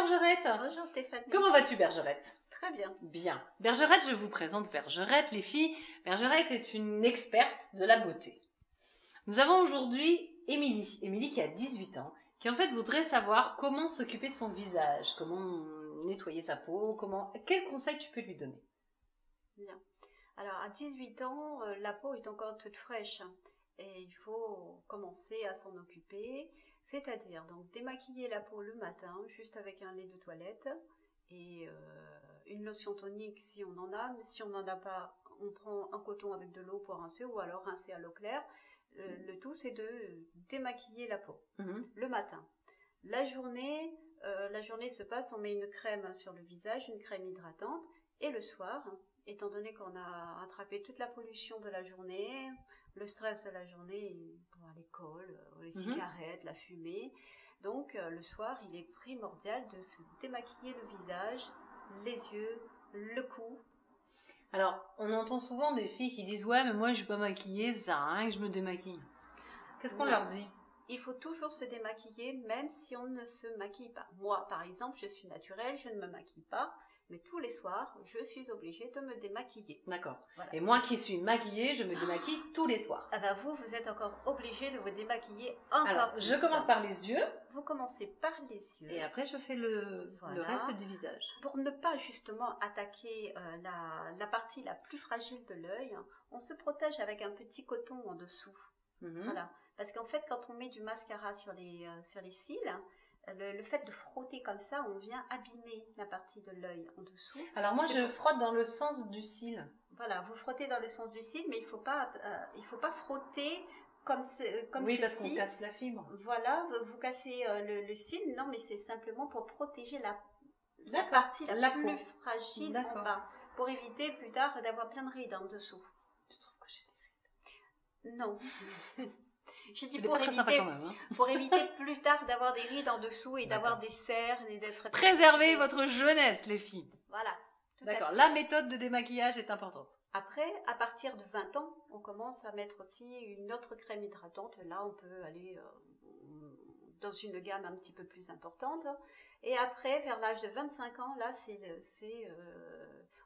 Bergerette. Bonjour Stéphanie. Comment vas-tu Bergerette? Très bien. Bien. Bergerette, je vous présente Bergerette, les filles. Bergerette est une experte de la beauté. Nous avons aujourd'hui Émilie qui a 18 ans, qui en fait voudrait savoir comment s'occuper de son visage, comment nettoyer sa peau, quel conseil tu peux lui donner? Bien. Alors à 18 ans, la peau est encore toute fraîche et il faut commencer à s'en occuper, c'est-à-dire donc démaquiller la peau le matin juste avec un lait de toilette et une lotion tonique si on en a, mais si on n'en a pas, on prend un coton avec de l'eau pour rincer ou alors rincer à l'eau claire. Le tout c'est de démaquiller la peau le matin. La journée se passe, on met une crème sur le visage, une crème hydratante et le soir, étant donné qu'on a attrapé toute la pollution de la journée, le stress de la journée pour à l'école, les cigarettes, la fumée. Donc le soir, il est primordial de se démaquiller le visage, les yeux, le cou. Alors, on entend souvent des filles qui disent « Ouais, mais moi je suis pas maquillée, ça sert à rien que je me démaquille. » Qu'est-ce qu'on leur dit? Il faut toujours se démaquiller, même si on ne se maquille pas. Moi, par exemple, je suis naturelle, je ne me maquille pas, mais tous les soirs, je suis obligée de me démaquiller. D'accord. Voilà. Et moi qui suis maquillée, je me démaquille tous les soirs. Ah ben vous êtes encore obligée de vous démaquiller encore Alors, plus. je commence par les yeux. Vous commencez par les yeux. Et après, je fais le reste du visage. Pour ne pas justement attaquer la partie la plus fragile de l'œil, on se protège avec un petit coton en dessous. Voilà. Parce qu'en fait, quand on met du mascara sur les cils, le fait de frotter comme ça, on vient abîmer la partie de l'œil en dessous. Alors moi, je frotte dans le sens du cil. Voilà, vous frottez dans le sens du cil, mais il faut pas frotter comme oui, ceci. parce qu'on casse la fibre. Voilà, vous cassez le cil. Non, mais c'est simplement pour protéger la partie la plus fragile en bas, pour éviter plus tard d'avoir plein de rides en dessous. Tu trouves que j'ai des rides? Non. J'ai dit pour éviter plus tard d'avoir des rides en dessous et d'avoir des cernes et d'être... Préservez votre jeunesse, les filles. Voilà. D'accord, la méthode de démaquillage est importante. Après, à partir de 20 ans, on commence à mettre aussi une autre crème hydratante. Là, on peut aller dans une gamme un petit peu plus importante. Et après, vers l'âge de 25 ans, là,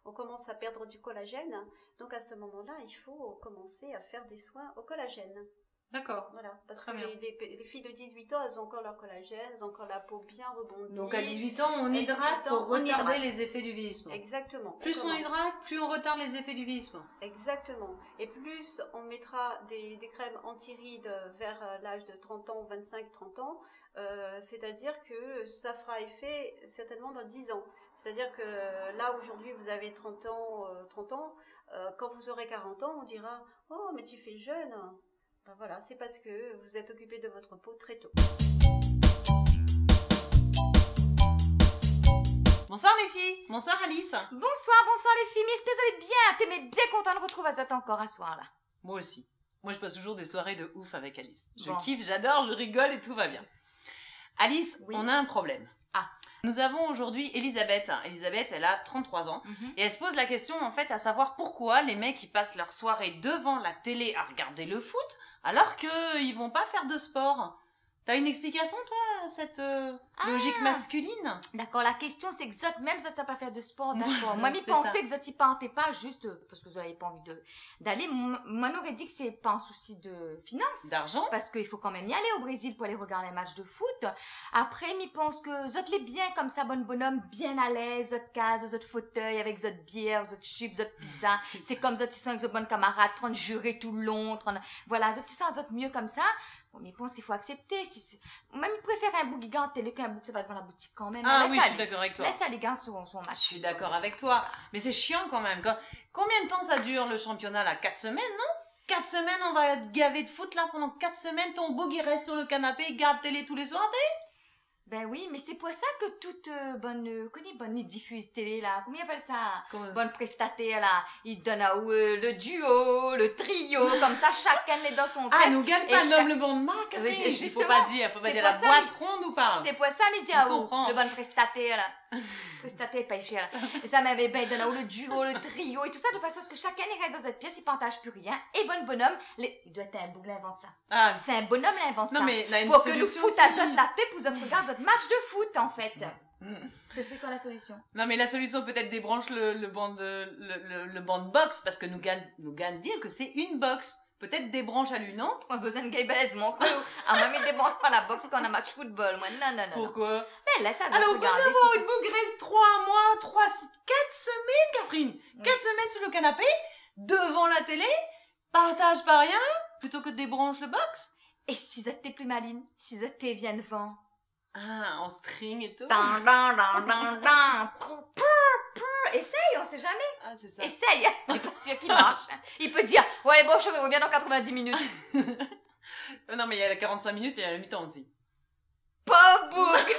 on commence à perdre du collagène. Donc à ce moment-là, il faut commencer à faire des soins au collagène. D'accord. Voilà, parce que les filles de 18 ans, elles ont encore leur collagène, elles ont encore la peau bien rebondie. Donc à 18 ans, on hydrate pour retarder les effets du vieillissement. Exactement. Plus on hydrate, plus on retarde les effets du vieillissement. Exactement. Et plus on mettra des crèmes anti-rides vers l'âge de 30 ans, 25-30 ans, c'est-à-dire que ça fera effet certainement dans 10 ans. C'est-à-dire que là, aujourd'hui, vous avez 30 ans, quand vous aurez 40 ans, on dira « Oh, mais tu fais jeune !» Ben voilà, c'est parce que vous êtes occupé de votre peau très tôt. Bonsoir les filles, bonsoir Alice. Bonsoir les filles, mais désolé bien, t'es bien content de retrouver Azot encore à soir là. Moi aussi. Moi je passe toujours des soirées de ouf avec Alice. Je kiffe, j'adore, je rigole et tout va bien. Alice, on a un problème. Nous avons aujourd'hui Elisabeth. Elisabeth, elle a 33 ans. Et elle se pose la question, en fait, à savoir pourquoi les mecs, ils passent leur soirée devant la télé à regarder le foot, alors qu'ils vont pas faire de sport. T'as une explication, toi, à cette logique masculine? D'accord, la question, c'est que même Zot, ça pas faire de sport, d'accord. Moi, je pensais que Zot, y partait pas juste parce que vous n'avez pas envie d'aller. Moi, j'aurais dit que c'est pas un souci de finance. D'argent? Parce qu'il faut quand même y aller au Brésil pour aller regarder un match de foot. Après, je pense que Zot l'est bien comme ça, bonhomme, bien à l'aise, Zot case, Zot fauteuil, avec Zot bière, Zot chips, Zot pizza. C'est comme Zot, ils sont avec Zot bonne camarade, 30 jurés tout le long, voilà, Zot, ils sont Zot mieux comme ça. Bon, mais je pense qu'il faut accepter. Même il préfère un bouc gigant télé qu'un bouc ça va devant la boutique quand même. Ah oui, je suis d'accord avec toi. Laisse aller garder son match. Je suis d'accord avec toi. Mais c'est chiant quand même. Combien de temps ça dure le championnat là? 4 semaines, non? 4 semaines, on va être gavé de foot là pendant 4 semaines. Ton bouc il reste sur le canapé, il garde télé tous les soirs, Ben oui, mais c'est pour ça que toute bonne diffuse télé là, comment ils appellent ça? Bonne prestataire là, ils donnent à le duo, le trio, comme ça chacun est dans son Ah, nous gagne pas nomme le bon de marque, il faut pas dire la boîte ronde ou pas. C'est pour ça, mais dis à le bon prestataire là. Prestataire pas cher là. Et ça même, ben, donne à le duo, le trio et tout ça, de façon à ce que chacun reste dans cette pièce, il partage plus rien. Et bonhomme, il doit être un bouc l'invente ça. Ah. C'est un bonhomme l'invente ça. Non mais, pour que nous fout à Zot la paix, pour Zot regarde match de foot en fait. Ce serait quoi la solution? Non, mais la solution peut-être débranche le banc de boxe, parce que nous gagne dire que c'est une boxe. Peut-être débranche à lui, non? On a besoin de gay baise, mon coup. Ah, moi, mais débranche pas la boxe quand on a match football, moi. Non. Pourquoi? Mais là, ça, je alors, vais vous pouvez regarder. avoir une bougresse 3 mois, 4 semaines, Catherine. 4 semaines sur le canapé, devant la télé, partage pas rien, plutôt que de débranche le box. Et si ça t'es plus maline? Si ça t'es bien devant? Ah, en string et tout. Essaye, on sait jamais. Ah, c'est ça. Essaye. Il n'est pas sûr qu'il marche. Il peut dire, ouais, bon, je reviens dans 90 minutes. Non, mais il y a la 45 minutes et il y a la mi-temps aussi. Pas bouc.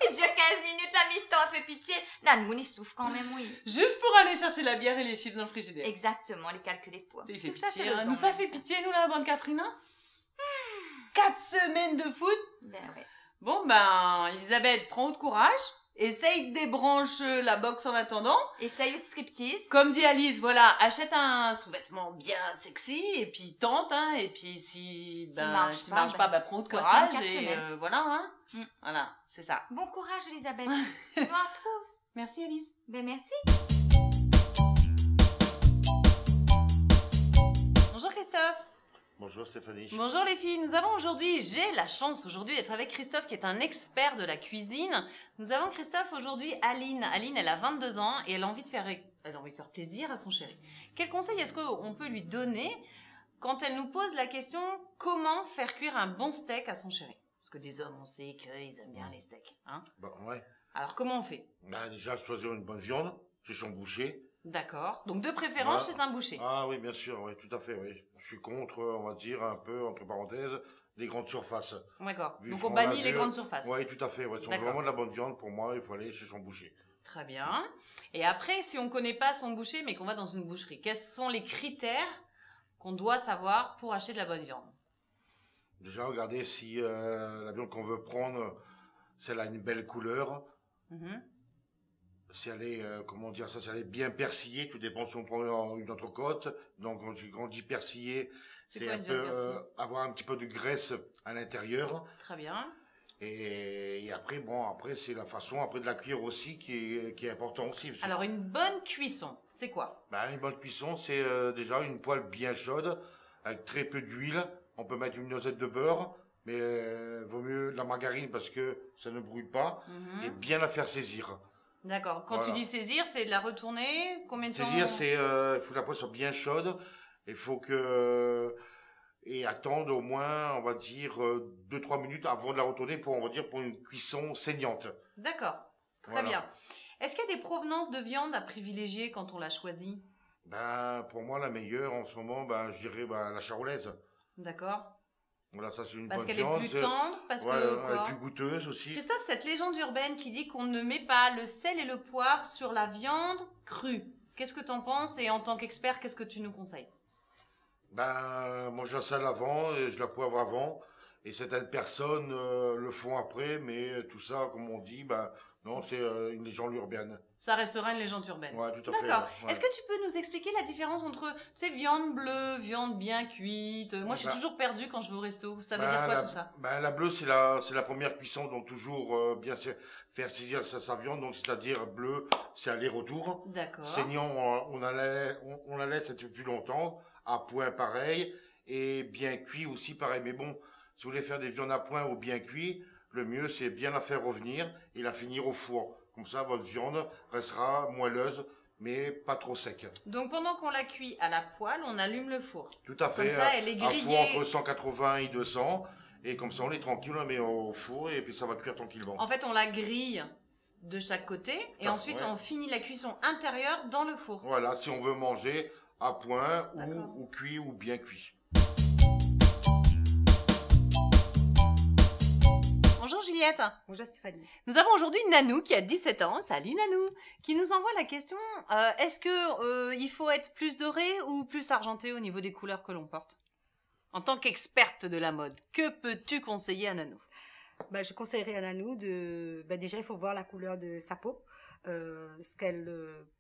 Il dure 15 minutes à mi-temps, elle fait pitié. Nanoun, il souffre quand même, oui. Juste pour aller chercher la bière et les chips dans le frigidaire. Exactement, les calculs des poids. Il fait Tout ça, c'est pitié, le hein. sang, Nous, ça même, fait pitié, nous, la bande Catherine, hein. 4 semaines de foot. Ben ouais. Bon, ben, Elisabeth, prends de courage. Essaye de débrancher la box en attendant. Essaye le striptease. Comme dit Alice, voilà, achète un sous-vêtement bien sexy et puis tente, hein, et puis si marche pas, bah prends de courage et voilà, hein. Voilà, c'est ça. Bon courage, Elisabeth. Tu nous retrouves. Merci Alice. Ben merci. Bonjour Christophe. Bonjour Stéphanie. Bonjour les filles, j'ai la chance aujourd'hui d'être avec Christophe qui est un expert de la cuisine. Nous avons Christophe aujourd'hui Aline. Aline, elle a 22 ans et elle a envie de faire plaisir à son chéri. Quel conseil est-ce qu'on peut lui donner quand elle nous pose la question comment faire cuire un bon steak à son chéri? Parce que des hommes, on sait qu'ils aiment bien les steaks, hein? Bah ouais. Alors comment on fait? Bah déjà choisir une bonne viande, chez son boucher. D'accord. Donc de préférence chez un boucher. Ah oui, bien sûr, oui, tout à fait, oui. Je suis contre, on va dire, un peu, entre parenthèses, les grandes surfaces. D'accord. Donc on bannit les grandes surfaces. Oui, tout à fait, ouais. Si on veut vraiment de la bonne viande, pour moi, il faut aller chez son boucher. Très bien. Et après, si on ne connaît pas son boucher, mais qu'on va dans une boucherie, quels sont les critères qu'on doit savoir pour acheter de la bonne viande? Déjà, regarder si la viande qu'on veut prendre, si elle a une belle couleur. Si elle est, si elle est bien persillée, tout dépend si on prend une entrecôte. Donc, quand on dit persillée, c'est un peu avoir un petit peu de graisse à l'intérieur. Très bien. Et après, c'est la façon de la cuire aussi qui est important aussi. Alors, une bonne cuisson, c'est quoi? Une bonne cuisson, c'est déjà une poêle bien chaude, avec très peu d'huile. On peut mettre une noisette de beurre, mais vaut mieux de la margarine parce que ça ne brûle pas. Et bien la faire saisir. D'accord. Quand tu dis saisir, c'est de la retourner? Combien de temps? Saisir, c'est il faut que la poêle soit bien chaude. Il faut et attendre au moins, on va dire 2-3 minutes avant de la retourner pour une cuisson saignante. D'accord. Très bien. Est-ce qu'il y a des provenances de viande à privilégier quand on la choisit? Pour moi, la meilleure en ce moment, je dirais la charolaise. D'accord. Voilà, ça c'est une parce bonne qu'elle viande. Est plus tendre, elle est plus goûteuse aussi. Christophe, cette légende urbaine qui dit qu'on ne met pas le sel et le poivre sur la viande crue. Qu'est-ce que tu en penses et en tant qu'expert, qu'est-ce que tu nous conseilles? Moi je la sale avant et je la poivre avant. Et certaines personnes le font après, mais tout ça, comme on dit, non, c'est une légende urbaine. Ça restera une légende urbaine. Ouais, tout à fait. D'accord. Ouais. Est-ce que tu peux nous expliquer la différence entre, viande bleue, viande bien cuite? Moi, je suis toujours perdue quand je vais au resto. Ça veut dire quoi tout ça? La bleue, c'est la première cuisson, donc toujours bien faire saisir sa viande, donc c'est-à-dire bleu, c'est aller-retour. D'accord. Saignant, on la laisse un peu plus longtemps, à point pareil, et bien cuit aussi pareil. Mais bon, si vous voulez faire des viandes à point ou bien cuit, le mieux c'est bien la faire revenir et la finir au four. Comme ça, votre viande restera moelleuse, mais pas trop sec. Donc pendant qu'on la cuit à la poêle, on allume le four. Tout à fait. Comme ça, elle est grillée. Un four entre 180 et 200. Et comme ça, on est tranquille, on la met au four et puis ça va cuire tranquillement. En fait, on la grille de chaque côté et ensuite on finit la cuisson intérieure dans le four. Voilà, si on veut manger à point ou cuit ou bien cuit. Bonjour Juliette. Bonjour Stéphanie. Nous avons aujourd'hui Nanou qui a 17 ans, salut Nanou, qui nous envoie la question, est-ce que il faut être plus doré ou plus argenté au niveau des couleurs que l'on porte? En tant qu'experte de la mode, que peux-tu conseiller à Nanou? Je conseillerais à Nanou déjà il faut voir la couleur de sa peau, ce qu'elle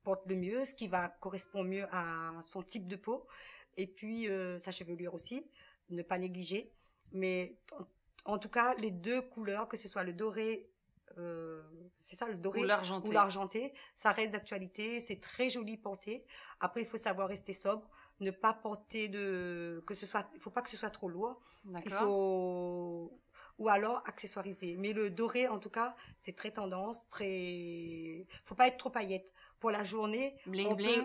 porte le mieux, ce qui va correspondre mieux à son type de peau, et puis sa chevelure aussi, ne pas négliger, mais en tout cas, les deux couleurs, que ce soit le doré c'est ça, le doré ou l'argenté, ça reste d'actualité, c'est très joli porté. Après, il faut savoir rester sobre, ne pas porter il faut pas que ce soit trop lourd. Ou alors accessoiriser. Mais le doré, en tout cas, c'est très tendance, faut pas être trop paillette. Pour la journée,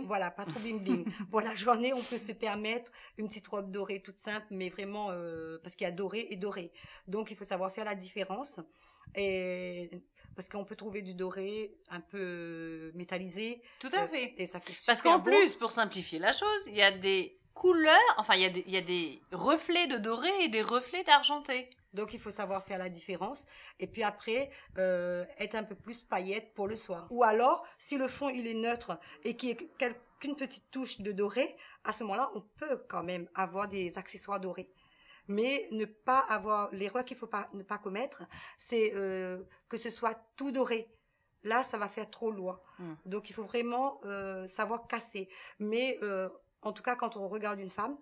voilà, pas trop bling bling. Pour la journée, on peut se permettre une petite robe dorée toute simple, mais vraiment parce qu'il y a doré et doré. Donc il faut savoir faire la différence. Et parce qu'on peut trouver du doré un peu métallisé. Tout à fait. Et ça fait super parce qu'en beau. plus, pour simplifier la chose, il y a des couleurs, enfin il y a des reflets de doré et des reflets d'argenté. Donc, il faut savoir faire la différence. Et puis après, être un peu plus paillette pour le soir. Ou alors, si le fond, il est neutre et qu'il y ait qu'une petite touche de doré, à ce moment-là, on peut quand même avoir des accessoires dorés. Mais ne pas avoir... L'erreur qu'il ne faut ne pas commettre, c'est que ce soit tout doré. Là, ça va faire trop lourd. Donc, il faut vraiment savoir casser. Mais, en tout cas, quand on regarde une femme,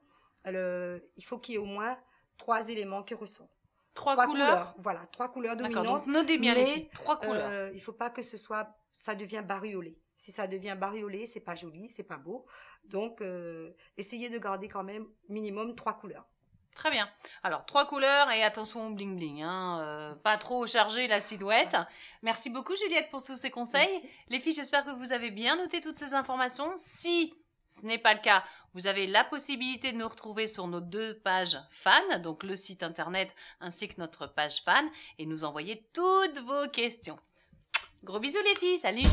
il faut qu'il y ait au moins 3 éléments qui ressortent. 3 couleurs. Voilà, 3 couleurs dominantes. Donc notez bien les filles, 3 couleurs. Il faut pas que ça devient bariolé. Si ça devient bariolé, c'est pas joli, c'est pas beau. Donc, essayez de garder quand même minimum 3 couleurs. Très bien. Alors, 3 couleurs et attention au bling bling. Pas trop charger la silhouette. Merci beaucoup Juliette pour tous ces conseils. Merci. Les filles, j'espère que vous avez bien noté toutes ces informations. Si ce n'est pas le cas, vous avez la possibilité de nous retrouver sur nos 2 pages fans, donc le site internet ainsi que notre page fan, et nous envoyer toutes vos questions. Gros bisous les filles, salut!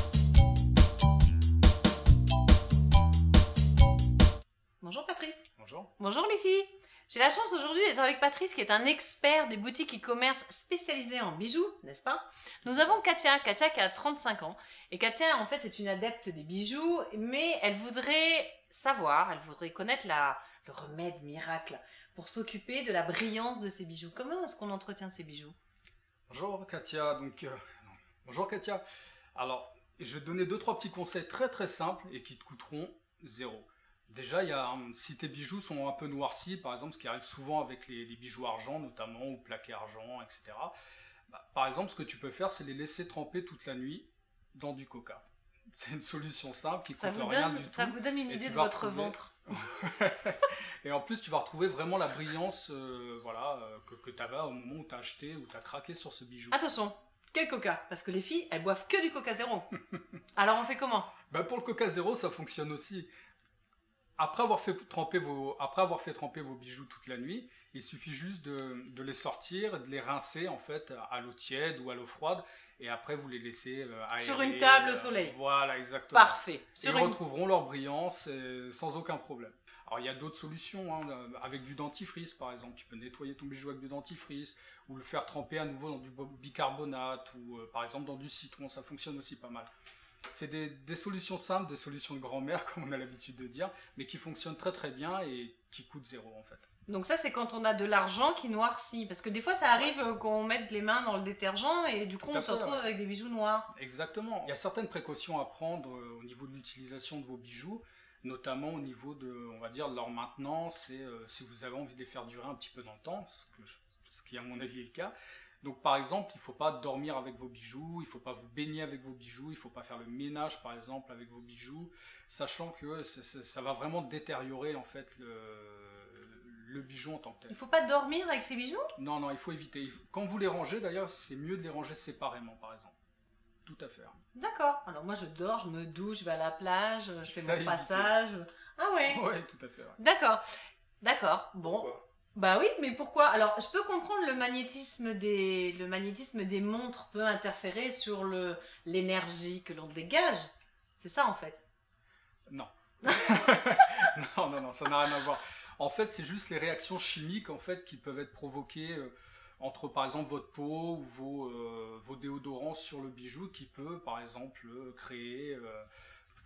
Bonjour Patrice. Bonjour. Bonjour les filles. J'ai la chance aujourd'hui d'être avec Patrice qui est un expert des boutiques e-commerce spécialisées en bijoux, n'est-ce pas? Nous avons Katia qui a 35 ans. Et Katia, en fait, c'est une adepte des bijoux, mais elle voudrait connaître le remède miracle pour s'occuper de la brillance de ses bijoux. Comment est-ce qu'on entretient ses bijoux? Bonjour Katia. Bonjour Katia. Alors, je vais te donner 2-3 petits conseils très très simples et qui te coûteront 0. Déjà, si tes bijoux sont un peu noircis, par exemple, ce qui arrive souvent avec les bijoux argent, notamment, ou plaqués argent, etc. Par exemple, ce que tu peux faire, c'est les laisser tremper toute la nuit dans du coca. C'est une solution simple qui coûte rien du tout. Ça vous donne une idée de votre ventre. Et en plus, tu vas retrouver vraiment la brillance que tu avais au moment où tu as acheté ou tu as craqué sur ce bijou. Attention, quel coca? Parce que les filles, elles boivent que du coca zéro. Alors on fait comment? Pour le coca zéro, ça fonctionne aussi. Après avoir fait tremper vos bijoux toute la nuit, il suffit juste de les sortir, de les rincer en fait à l'eau tiède ou à l'eau froide, et après vous les laissez aérer. Sur une table au soleil. Voilà, exactement. Parfait. Ils retrouveront leur brillance sans aucun problème. Alors il y a d'autres solutions, avec du dentifrice par exemple. Tu peux nettoyer ton bijou avec du dentifrice, ou le faire tremper à nouveau dans du bicarbonate, ou par exemple dans du citron, ça fonctionne aussi pas mal. C'est des solutions simples, des solutions de grand-mère, comme on a l'habitude de dire, mais qui fonctionnent très très bien et qui coûtent 0 en fait. Donc ça, c'est quand on a de l'argent qui noircit. Parce que des fois, ça arrive qu'on mette les mains dans le détergent et du coup, on se retrouve avec des bijoux noirs. Exactement. Il y a certaines précautions à prendre au niveau de l'utilisation de vos bijoux, notamment au niveau de, on va dire, de leur maintenance et si vous avez envie de les faire durer un petit peu dans le temps, ce qui à mon avis est le cas. Donc par exemple, il ne faut pas dormir avec vos bijoux, il ne faut pas vous baigner avec vos bijoux, il ne faut pas faire le ménage par exemple avec vos bijoux, sachant que ça va vraiment détériorer en fait le bijou en tant que tel. Il ne faut pas dormir avec ces bijoux? Non, il faut éviter. Quand vous les rangez d'ailleurs, c'est mieux de les ranger séparément par exemple. Tout à fait. D'accord. Alors moi je dors, je me douche, je vais à la plage, je fais mon passage. Ah ouais? Ouais, tout à fait. Ouais. D'accord. Bon. Pourquoi? Bah oui, mais pourquoi? Alors, je peux comprendre le magnétisme des montres peut interférer sur l'énergie que l'on dégage. C'est ça, en fait. Non. non, ça n'a rien à voir. En fait, c'est juste les réactions chimiques en fait, qui peuvent être provoquées entre, par exemple, votre peau ou vos déodorants sur le bijou qui peut, par exemple,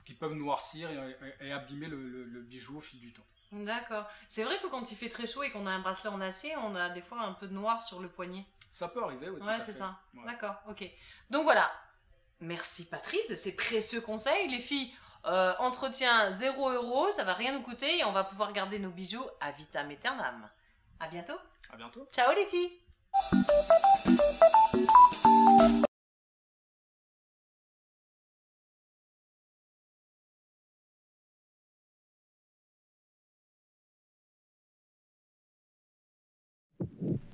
qui peuvent noircir et abîmer le bijou au fil du temps. D'accord. C'est vrai que quand il fait très chaud et qu'on a un bracelet en acier, on a des fois un peu de noir sur le poignet. Ça peut arriver, oui. Ouais, c'est ça. Ouais. D'accord, ok. Donc voilà. Merci Patrice de ces précieux conseils. Les filles, entretien 0 €, ça va rien nous coûter et on va pouvoir garder nos bijoux à vitam aeternam. À bientôt. À bientôt. Ciao les filles. vous.